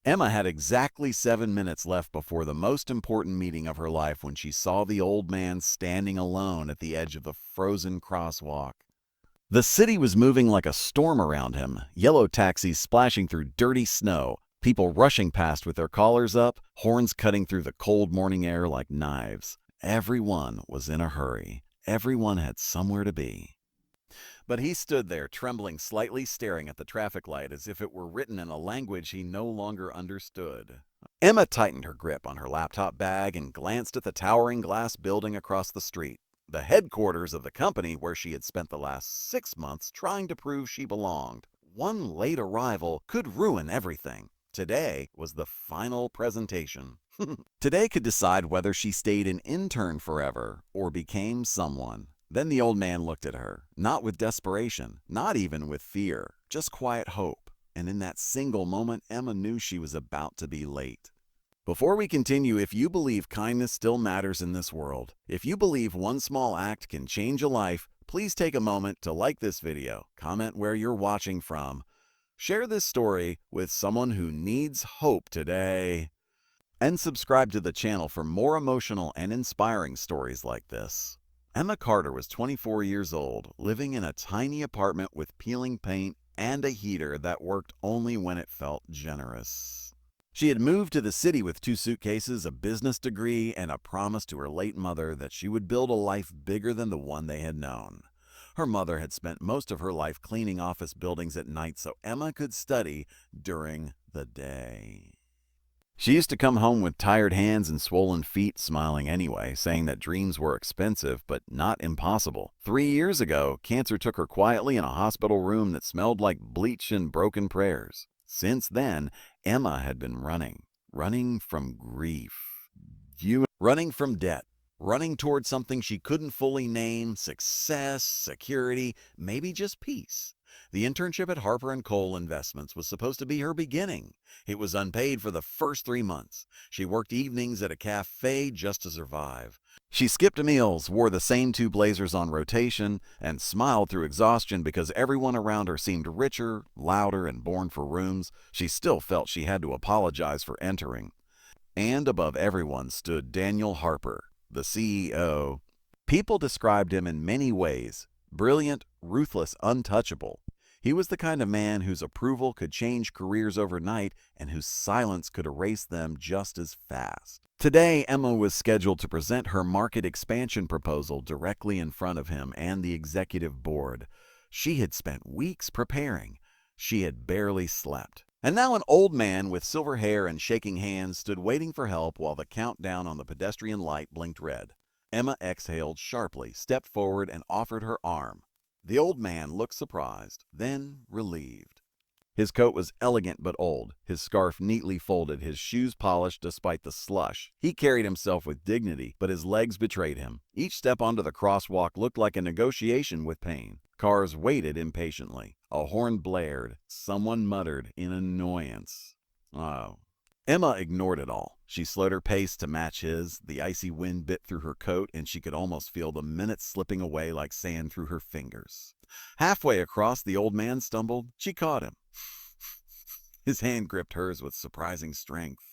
Emma had exactly 7 minutes left before the most important meeting of her life when she saw the old man standing alone at the edge of the frozen crosswalk. The city was moving like a storm around him, yellow taxis splashing through dirty snow, people rushing past with their collars up, horns cutting through the cold morning air like knives. Everyone was in a hurry. Everyone had somewhere to be. But he stood there, trembling slightly, staring at the traffic light as if it were written in a language he no longer understood. Emma tightened her grip on her laptop bag and glanced at the towering glass building across the street, the headquarters of the company where she had spent the last 6 months trying to prove she belonged. One late arrival could ruin everything. Today was the final presentation. Today could decide whether she stayed an intern forever or became someone. Then the old man looked at her, not with desperation, not even with fear, just quiet hope. And in that single moment, Emma knew she was about to be late. Before we continue, if you believe kindness still matters in this world, if you believe one small act can change a life, please take a moment to like this video, comment where you're watching from, share this story with someone who needs hope today, and subscribe to the channel for more emotional and inspiring stories like this. Emma Carter was 24 years old, living in a tiny apartment with peeling paint and a heater that worked only when it felt generous. She had moved to the city with 2 suitcases, a business degree, and a promise to her late mother that she would build a life bigger than the one they had known. Her mother had spent most of her life cleaning office buildings at night so Emma could study during the day. She used to come home with tired hands and swollen feet, smiling anyway, saying that dreams were expensive but not impossible. 3 years ago, cancer took her quietly in a hospital room that smelled like bleach and broken prayers. Since then, Emma had been running from grief, running from debt, running toward something she couldn't fully name, success, security, maybe just peace. The internship at Harper & Cole Investments was supposed to be her beginning. It was unpaid for the first 3 months. She worked evenings at a cafe just to survive. She skipped meals, wore the same 2 blazers on rotation, and smiled through exhaustion because everyone around her seemed richer, louder, and born for rooms. She still felt she had to apologize for entering. And above everyone stood Daniel Harper, the CEO. People described him in many ways: brilliant, ruthless, untouchable. He was the kind of man whose approval could change careers overnight and whose silence could erase them just as fast. Today, Emma was scheduled to present her market expansion proposal directly in front of him and the executive board. She had spent weeks preparing. She had barely slept. And now an old man with silver hair and shaking hands stood waiting for help while the countdown on the pedestrian light blinked red. Emma exhaled sharply, stepped forward, and offered her arm. The old man looked surprised, then relieved. His coat was elegant but old, his scarf neatly folded, his shoes polished despite the slush. He carried himself with dignity, but his legs betrayed him. Each step onto the crosswalk looked like a negotiation with pain. Cars waited impatiently. A horn blared. Someone muttered in annoyance. Oh. Emma ignored it all. She slowed her pace to match his. The icy wind bit through her coat, and she could almost feel the minutes slipping away like sand through her fingers. Halfway across, the old man stumbled. She caught him. His hand gripped hers with surprising strength.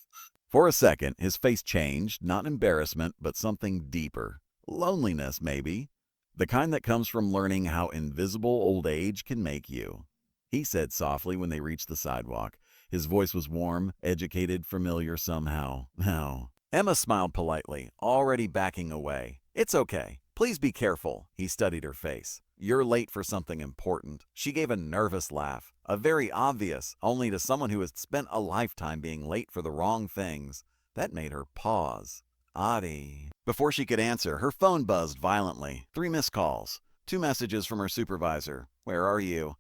For a second, his face changed, not embarrassment, but something deeper. Loneliness, maybe. The kind that comes from learning how invisible old age can make you. He said softly when they reached the sidewalk. His voice was warm, educated, familiar somehow. Now, Emma smiled politely, already backing away. It's okay. Please be careful. He studied her face. You're late for something important. She gave a nervous laugh, a very obvious, only to someone who had spent a lifetime being late for the wrong things. That made her pause. Adi. Before she could answer, her phone buzzed violently. 3 missed calls. 2 messages from her supervisor. Where are you?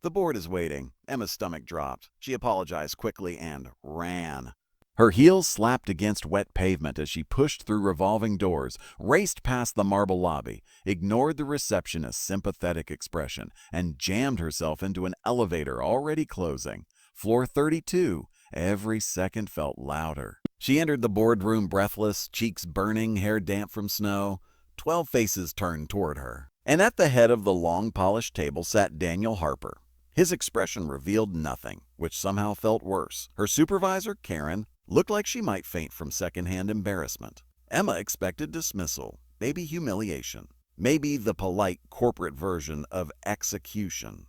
The board is waiting. Emma's stomach dropped. She apologized quickly and ran. Her heels slapped against wet pavement as she pushed through revolving doors, raced past the marble lobby, ignored the receptionist's sympathetic expression, and jammed herself into an elevator already closing. Floor 32. Every second felt louder. She entered the boardroom breathless, cheeks burning, hair damp from snow. 12 faces turned toward her. And at the head of the long, polished table sat Daniel Harper. His expression revealed nothing. which somehow felt worse. Her supervisor, Karen, looked like she might faint from secondhand embarrassment. Emma expected dismissal, maybe humiliation, maybe the polite corporate version of execution.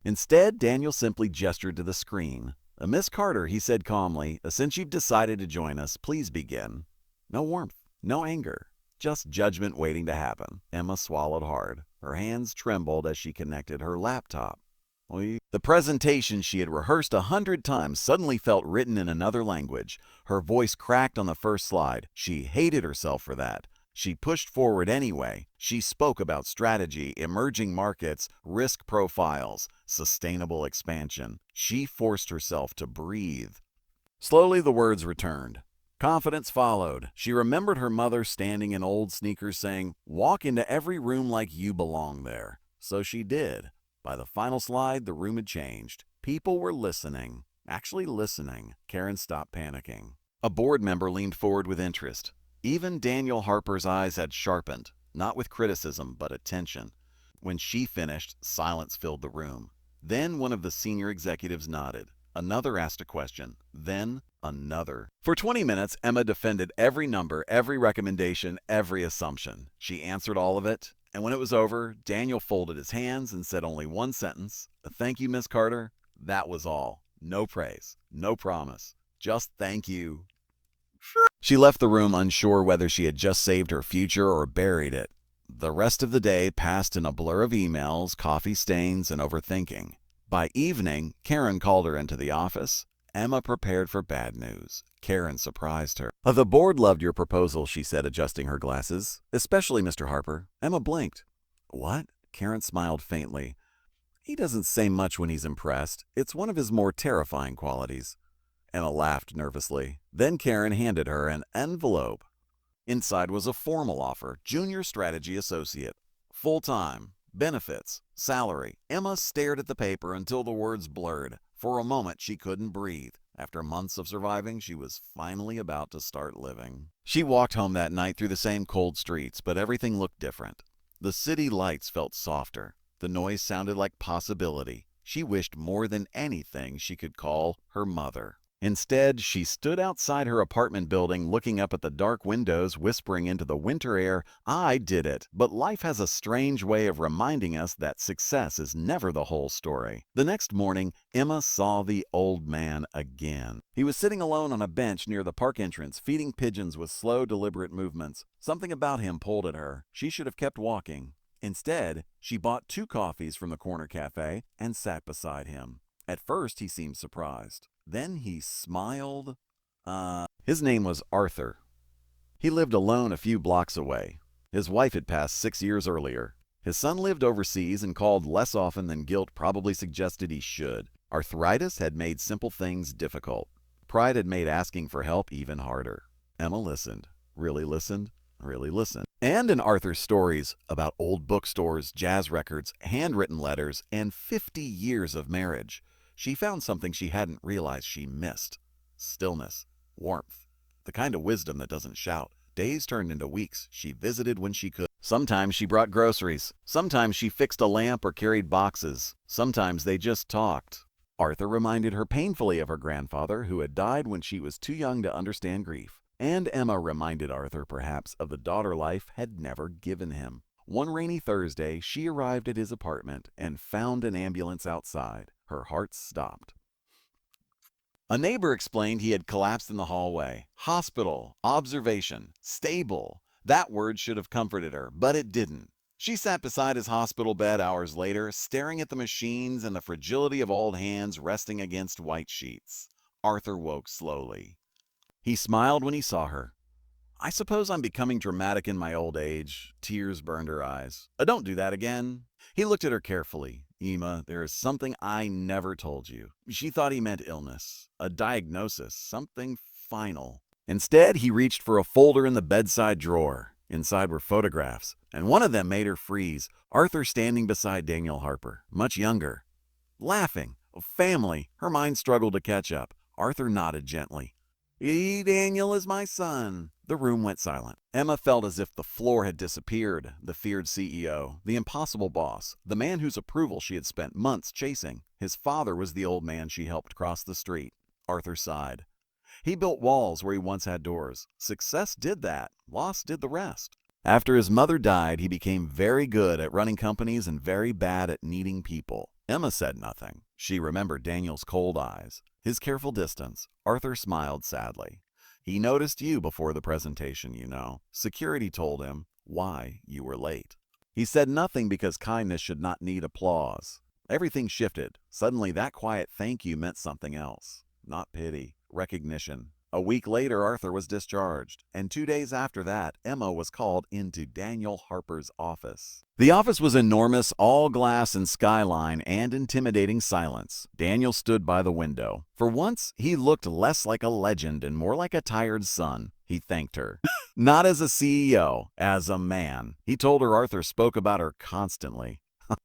Instead, Daniel simply gestured to the screen. "Miss Carter," he said calmly, "since you've decided to join us, please begin." No warmth, no anger, just judgment waiting to happen. Emma swallowed hard. Her hands trembled as she connected her laptop. The presentation she had rehearsed 100 times suddenly felt written in another language. Her voice cracked on the first slide. She hated herself for that. She pushed forward anyway. She spoke about strategy, emerging markets, risk profiles, sustainable expansion. She forced herself to breathe. Slowly the words returned. Confidence followed. She remembered her mother standing in old sneakers saying, "Walk into every room like you belong there." So she did. By the final slide, the room had changed. People were listening. Actually listening. Karen stopped panicking. A board member leaned forward with interest. Even Daniel Harper's eyes had sharpened, not with criticism, but attention. When she finished, silence filled the room. Then one of the senior executives nodded. Another asked a question. Then another. For 20 minutes, Emma defended every number, every recommendation, every assumption. She answered all of it, and when it was over, Daniel folded his hands and said only one sentence. "Thank you, Miss Carter." That was all. No praise, no promise. Just thank you. She left the room unsure whether she had just saved her future or buried it. The rest of the day passed in a blur of emails, coffee stains, and overthinking. By evening, Karen called her into the office. Emma prepared for bad news. Karen surprised her. "The board loved your proposal," she said, adjusting her glasses. "Especially Mr. Harper." Emma blinked. "What?" Karen smiled faintly. "He doesn't say much when he's impressed. It's one of his more terrifying qualities." Emma laughed nervously. Then Karen handed her an envelope. Inside was a formal offer, junior strategy associate, full-time, benefits, salary. Emma stared at the paper until the words blurred. For a moment, she couldn't breathe. After months of surviving, she was finally about to start living. She walked home that night through the same cold streets, but everything looked different. The city lights felt softer. The noise sounded like possibility. She wished more than anything she could call her mother. Instead, she stood outside her apartment building looking up at the dark windows, whispering into the winter air, "I did it." But life has a strange way of reminding us that success is never the whole story. The next morning, Emma saw the old man again. He was sitting alone on a bench near the park entrance, feeding pigeons with slow, deliberate movements. Something about him pulled at her. She should have kept walking. Instead, she bought 2 coffees from the corner cafe and sat beside him. At first, he seemed surprised. Then he smiled. His name was Arthur. He lived alone a few blocks away. His wife had passed 6 years earlier. His son lived overseas and called less often than guilt probably suggested he should. Arthritis had made simple things difficult. Pride had made asking for help even harder. Emma listened. Really listened. Really listened. And in Arthur's stories about old bookstores, jazz records, handwritten letters, and 50 years of marriage, she found something she hadn't realized she missed. Stillness, warmth, the kind of wisdom that doesn't shout. Days turned into weeks. She visited when she could. Sometimes she brought groceries. Sometimes she fixed a lamp or carried boxes. Sometimes they just talked. Arthur reminded her painfully of her grandfather, who had died when she was too young to understand grief. And Emma reminded Arthur, perhaps, of the daughter life had never given him. One rainy Thursday, she arrived at his apartment and found an ambulance outside. Her heart stopped. A neighbor explained he had collapsed in the hallway. Hospital, observation, stable. That word should have comforted her, but it didn't. She sat beside his hospital bed hours later, staring at the machines and the fragility of old hands resting against white sheets. Arthur woke slowly. He smiled when he saw her. "I suppose I'm becoming dramatic in my old age." Tears burned her eyes. "Don't do that again." He looked at her carefully. "Emma, there is something I never told you." She thought he meant illness, a diagnosis, something final. Instead, he reached for a folder in the bedside drawer. Inside were photographs, and one of them made her freeze. Arthur standing beside Daniel Harper, much younger. Laughing. Family. Her mind struggled to catch up. Arthur nodded gently. "Daniel is my son." The room went silent. Emma felt as if the floor had disappeared. The feared CEO, the impossible boss, the man whose approval she had spent months chasing. His father was the old man she helped cross the street. Arthur sighed. He built walls where he once had doors. Success did that. Loss did the rest. After his mother died, he became very good at running companies and very bad at needing people. Emma said nothing. She remembered Daniel's cold eyes, his careful distance. Arthur smiled sadly. He noticed you before the presentation, you know. Security told him why you were late. He said nothing because kindness should not need applause. Everything shifted. Suddenly that quiet thank you meant something else. Not pity, recognition. A week later, Arthur was discharged, and 2 days after that, Emma was called into Daniel Harper's office. The office was enormous, all glass and skyline, and intimidating silence. Daniel stood by the window. For once, he looked less like a legend and more like a tired son. He thanked her. Not as a CEO, as a man. He told her Arthur spoke about her constantly.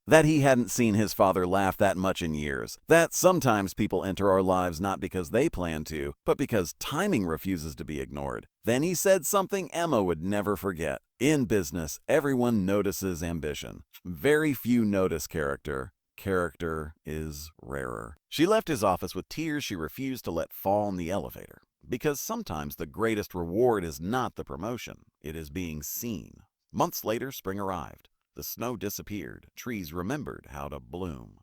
That he hadn't seen his father laugh that much in years. That sometimes people enter our lives not because they plan to, but because timing refuses to be ignored. Then he said something Emma would never forget. In business, everyone notices ambition. Very few notice character. Character is rarer. She left his office with tears she refused to let fall in the elevator. Because sometimes the greatest reward is not the promotion. It is being seen. Months later, spring arrived. The snow disappeared. Trees remembered how to bloom.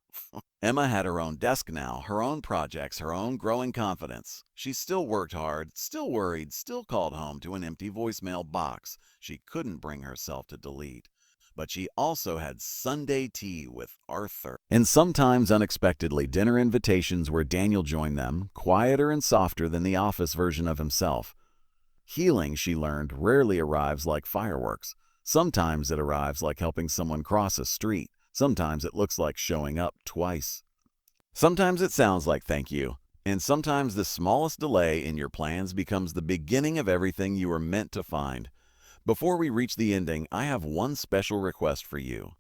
Emma had her own desk now, her own projects, her own growing confidence. She still worked hard, still worried, still called home to an empty voicemail box she couldn't bring herself to delete. But she also had Sunday tea with Arthur. And sometimes unexpectedly dinner invitations where Daniel joined them, quieter and softer than the office version of himself. Healing, she learned, rarely arrives like fireworks. Sometimes it arrives like helping someone cross a street. Sometimes it looks like showing up twice. Sometimes it sounds like thank you. And sometimes the smallest delay in your plans becomes the beginning of everything you were meant to find. Before we reach the ending, I have one special request for you.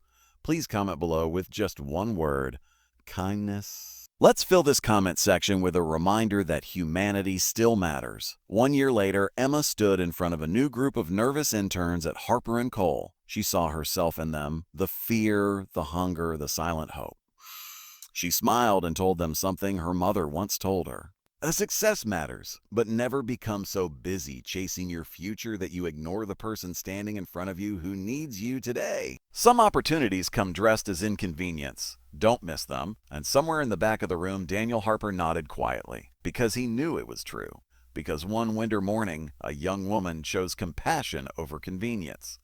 Please comment below with just one word: kindness. Let's fill this comment section with a reminder that humanity still matters. 1 year later, Emma stood in front of a new group of nervous interns at Harper & Cole. She saw herself in them, the fear, the hunger, the silent hope. She smiled and told them something her mother once told her. A success matters, but never become so busy chasing your future that you ignore the person standing in front of you who needs you today. Some opportunities come dressed as inconvenience. Don't miss them. And somewhere in the back of the room, Daniel Harper nodded quietly, because he knew it was true. Because one winter morning, a young woman chose compassion over convenience.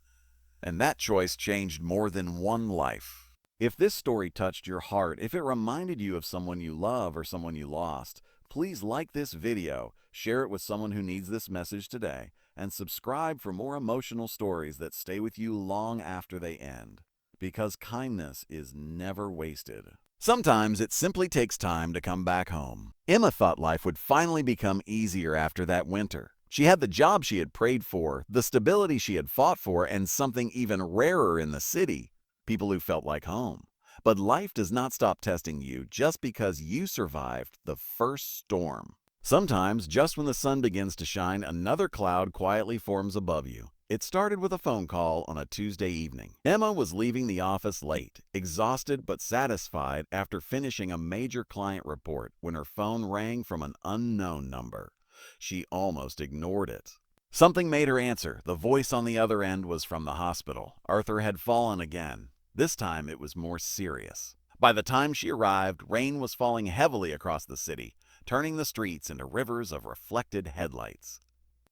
And that choice changed more than one life. If this story touched your heart, if it reminded you of someone you love or someone you lost, please like this video, share it with someone who needs this message today, and subscribe for more emotional stories that stay with you long after they end. Because kindness is never wasted. Sometimes it simply takes time to come back home. Emma thought life would finally become easier after that winter. She had the job she had prayed for, the stability she had fought for, and something even rarer in the city: people who felt like home. But life does not stop testing you just because you survived the first storm. Sometimes, just when the sun begins to shine, another cloud quietly forms above you. It started with a phone call on a Tuesday evening. Emma was leaving the office late, exhausted but satisfied after finishing a major client report when her phone rang from an unknown number. She almost ignored it. Something made her answer. The voice on the other end was from the hospital. Arthur had fallen again. This time it was more serious. By the time she arrived, rain was falling heavily across the city, turning the streets into rivers of reflected headlights.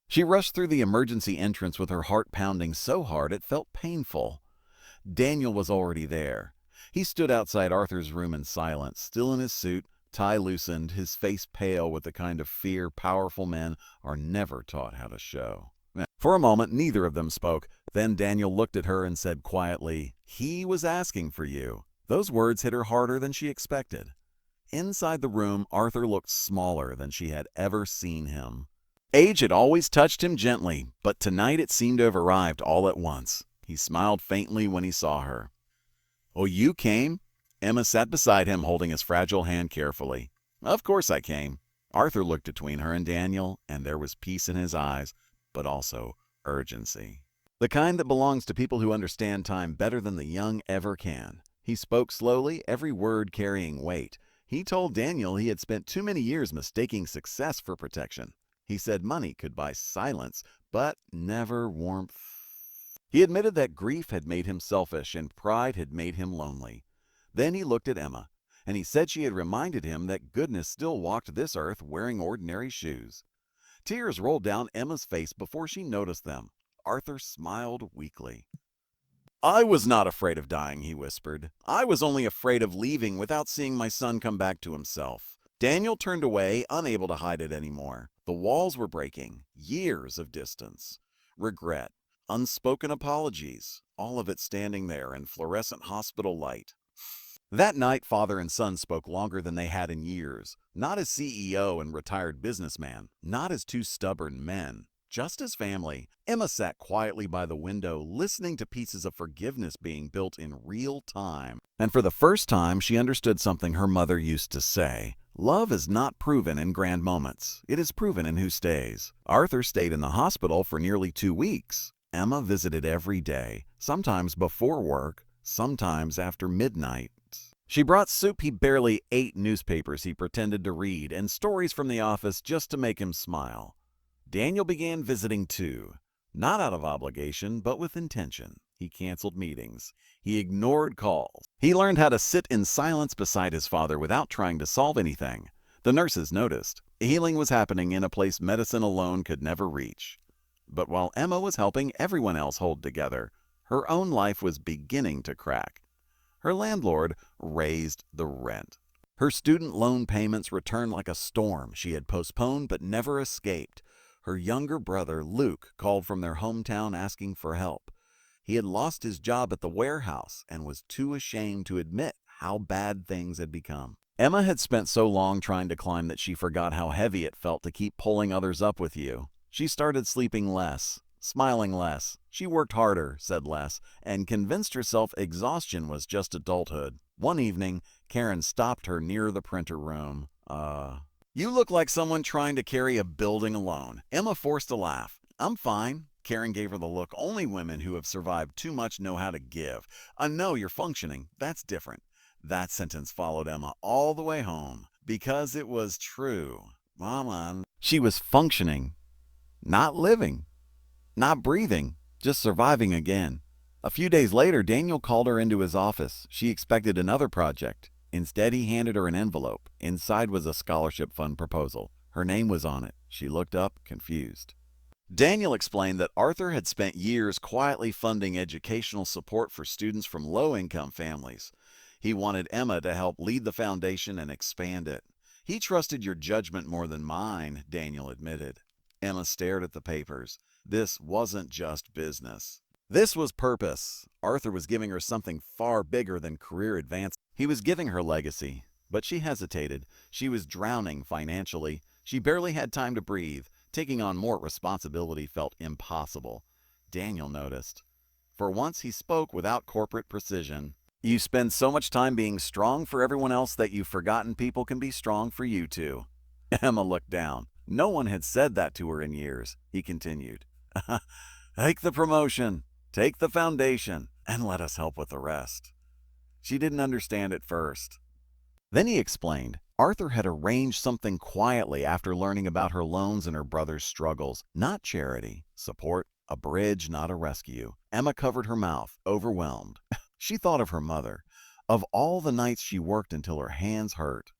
She rushed through the emergency entrance with her heart pounding so hard it felt painful. Daniel was already there. He stood outside Arthur's room in silence, still in his suit, tie loosened, his face pale with the kind of fear powerful men are never taught how to show. For a moment, neither of them spoke. Then Daniel looked at her and said quietly, "He was asking for you." Those words hit her harder than she expected. Inside the room, Arthur looked smaller than she had ever seen him. Age had always touched him gently, but tonight it seemed to have arrived all at once. He smiled faintly when he saw her. "Oh, you came?" Emma sat beside him, holding his fragile hand carefully. "Of course I came." Arthur looked between her and Daniel, and there was peace in his eyes. but also urgency. The kind that belongs to people who understand time better than the young ever can. He spoke slowly, every word carrying weight. He told Daniel he had spent too many years mistaking success for protection. He said money could buy silence, but never warmth. He admitted that grief had made him selfish and pride had made him lonely. Then he looked at Emma, and he said she had reminded him that goodness still walked this earth wearing ordinary shoes. Tears rolled down Emma's face before she noticed them. Arthur smiled weakly. "I was not afraid of dying," he whispered. "I was only afraid of leaving without seeing my son come back to himself." Daniel turned away, unable to hide it anymore. The walls were breaking. Years of distance. Regret. Unspoken apologies. All of it standing there in fluorescent hospital light. That night, father and son spoke longer than they had in years. Not as CEO and retired businessman. Not as two stubborn men. Just as family. Emma sat quietly by the window, listening to pieces of forgiveness being built in real time. And for the first time, she understood something her mother used to say. Love is not proven in grand moments. It is proven in who stays. Arthur stayed in the hospital for nearly 2 weeks. Emma visited every day, sometimes before work, sometimes after midnight. She brought soup he barely ate, newspapers he pretended to read, and stories from the office just to make him smile. Daniel began visiting too, not out of obligation, but with intention. He canceled meetings. He ignored calls. He learned how to sit in silence beside his father without trying to solve anything. The nurses noticed. Healing was happening in a place medicine alone could never reach. But while Emma was helping everyone else hold together, her own life was beginning to crack. Her landlord raised the rent. Her student loan payments returned like a storm she had postponed but never escaped. Her younger brother, Luke, called from their hometown asking for help. He had lost his job at the warehouse and was too ashamed to admit how bad things had become. Emma had spent so long trying to climb that she forgot how heavy it felt to keep pulling others up with you. She started sleeping less, smiling less. She worked harder, said less, and convinced herself exhaustion was just adulthood. One evening, Karen stopped her near the printer room. You look like someone trying to carry a building alone." Emma forced a laugh. "I'm fine." Karen gave her the look only women who have survived too much know how to give. "No, you're functioning. That's different." That sentence followed Emma all the way home, because it was true. Mama, she was functioning, not living, not breathing, just surviving again. A few days later, Daniel called her into his office. She expected another project. Instead, he handed her an envelope. Inside was a scholarship fund proposal. Her name was on it. She looked up, confused. Daniel explained that Arthur had spent years quietly funding educational support for students from low-income families. He wanted Emma to help lead the foundation and expand it. "He trusted your judgment more than mine," Daniel admitted. Emma stared at the papers. This wasn't just business. This was purpose. Arthur was giving her something far bigger than career advance. He was giving her legacy. But she hesitated. She was drowning financially. She barely had time to breathe. Taking on more responsibility felt impossible. Daniel noticed. For once, he spoke without corporate precision. "You spend so much time being strong for everyone else that you've forgotten people can be strong for you too." Emma looked down. No one had said that to her in years. He continued. "Take the promotion. Take the foundation, and let us help with the rest." She didn't understand at first. Then he explained. Arthur had arranged something quietly after learning about her loans and her brother's struggles. Not charity. Support. A bridge, not a rescue. Emma covered her mouth, overwhelmed. She thought of her mother. Of all the nights she worked until her hands hurt.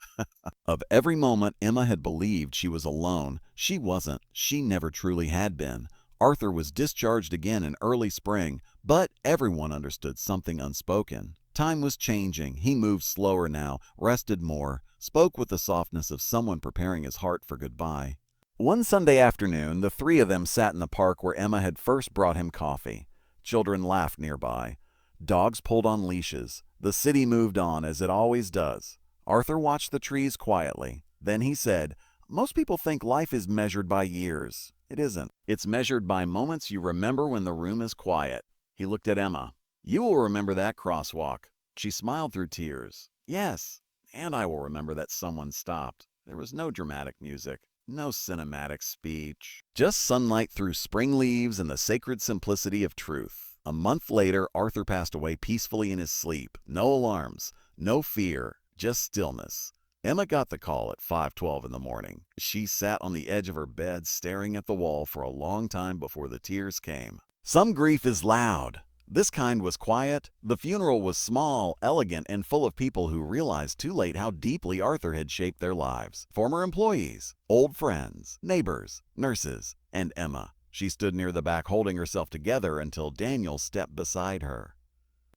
Of every moment Emma had believed she was alone. She wasn't. She never truly had been. Arthur was discharged again in early spring, but everyone understood something unspoken. Time was changing. He moved slower now, rested more, spoke with the softness of someone preparing his heart for goodbye. One Sunday afternoon, the three of them sat in the park where Emma had first brought him coffee. Children laughed nearby. Dogs pulled on leashes. The city moved on, as it always does. Arthur watched the trees quietly. Then he said, "Most people think life is measured by years. It isn't. It's measured by moments you remember when the room is quiet." He looked at Emma. "You will remember that crosswalk." She smiled through tears. "Yes, and I will remember that someone stopped. There was no dramatic music. No cinematic speech. Just sunlight through spring leaves and the sacred simplicity of truth. A month later, Arthur passed away peacefully in his sleep. No alarms, no fear, just stillness. Emma got the call at 5:12 in the morning. She sat on the edge of her bed staring at the wall for a long time before the tears came. Some grief is loud. This kind was quiet. The funeral was small, elegant, and full of people who realized too late how deeply Arthur had shaped their lives. Former employees, old friends, neighbors, nurses, and Emma. She stood near the back holding herself together until Daniel stepped beside her.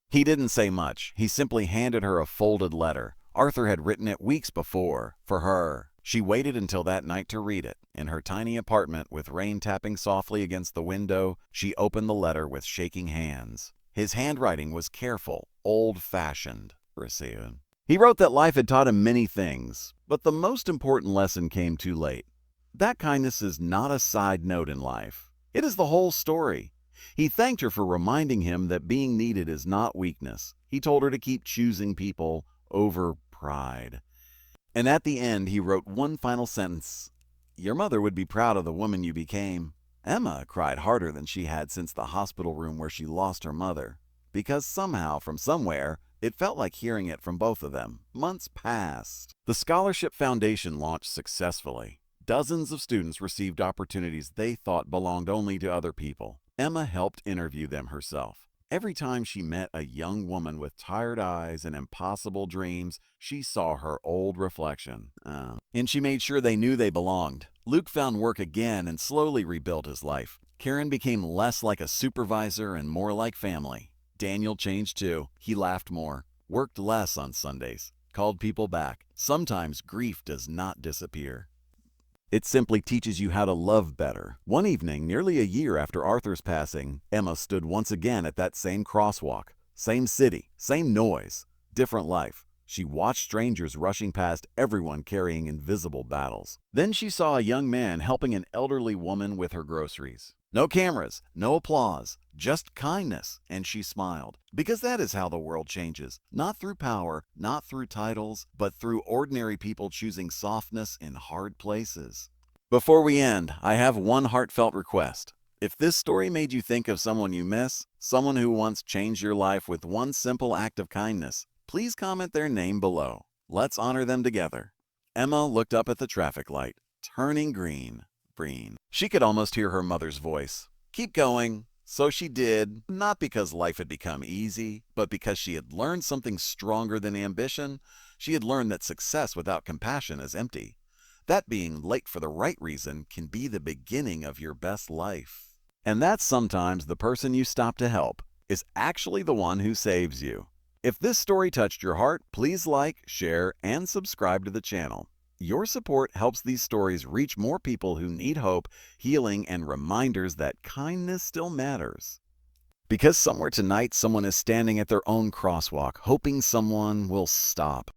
He didn't say much. He simply handed her a folded letter. Arthur had written it weeks before, for her. She waited until that night to read it. In her tiny apartment, with rain tapping softly against the window, she opened the letter with shaking hands. His handwriting was careful, old-fashioned. He wrote that life had taught him many things, but the most important lesson came too late. That kindness is not a side note in life. It is the whole story. He thanked her for reminding him that being needed is not weakness. He told her to keep choosing people over pride. And at the end, he wrote one final sentence. Your mother would be proud of the woman you became. Emma cried harder than she had since the hospital room where she lost her mother. Because somehow, from somewhere, it felt like hearing it from both of them. Months passed. The Scholarship Foundation launched successfully. Dozens of students received opportunities they thought belonged only to other people. Emma helped interview them herself. Every time she met a young woman with tired eyes and impossible dreams, she saw her old reflection. And she made sure they knew they belonged. Luke found work again and slowly rebuilt his life. Karen became less like a supervisor and more like family. Daniel changed too. He laughed more, worked less on Sundays, called people back. Sometimes grief does not disappear. It simply teaches you how to love better. One evening, nearly a year after Arthur's passing, Emma stood once again at that same crosswalk. Same city, same noise, different life. She watched strangers rushing past, everyone carrying invisible battles. Then she saw a young man helping an elderly woman with her groceries. No cameras, no applause, just kindness, and she smiled. Because that is how the world changes. Not through power, not through titles, but through ordinary people choosing softness in hard places. Before we end, I have one heartfelt request. If this story made you think of someone you miss, someone who once changed your life with one simple act of kindness, please comment their name below. Let's honor them together. Emma looked up at the traffic light, turning green. She could almost hear her mother's voice. Keep going. So she did, not because life had become easy, but because she had learned something stronger than ambition. She had learned that success without compassion is empty. That being late for the right reason can be the beginning of your best life. And that sometimes the person you stop to help is actually the one who saves you. If this story touched your heart, please like, share, and subscribe to the channel. Your support helps these stories reach more people who need hope, healing, and reminders that kindness still matters. Because somewhere tonight, someone is standing at their own crosswalk, hoping someone will stop.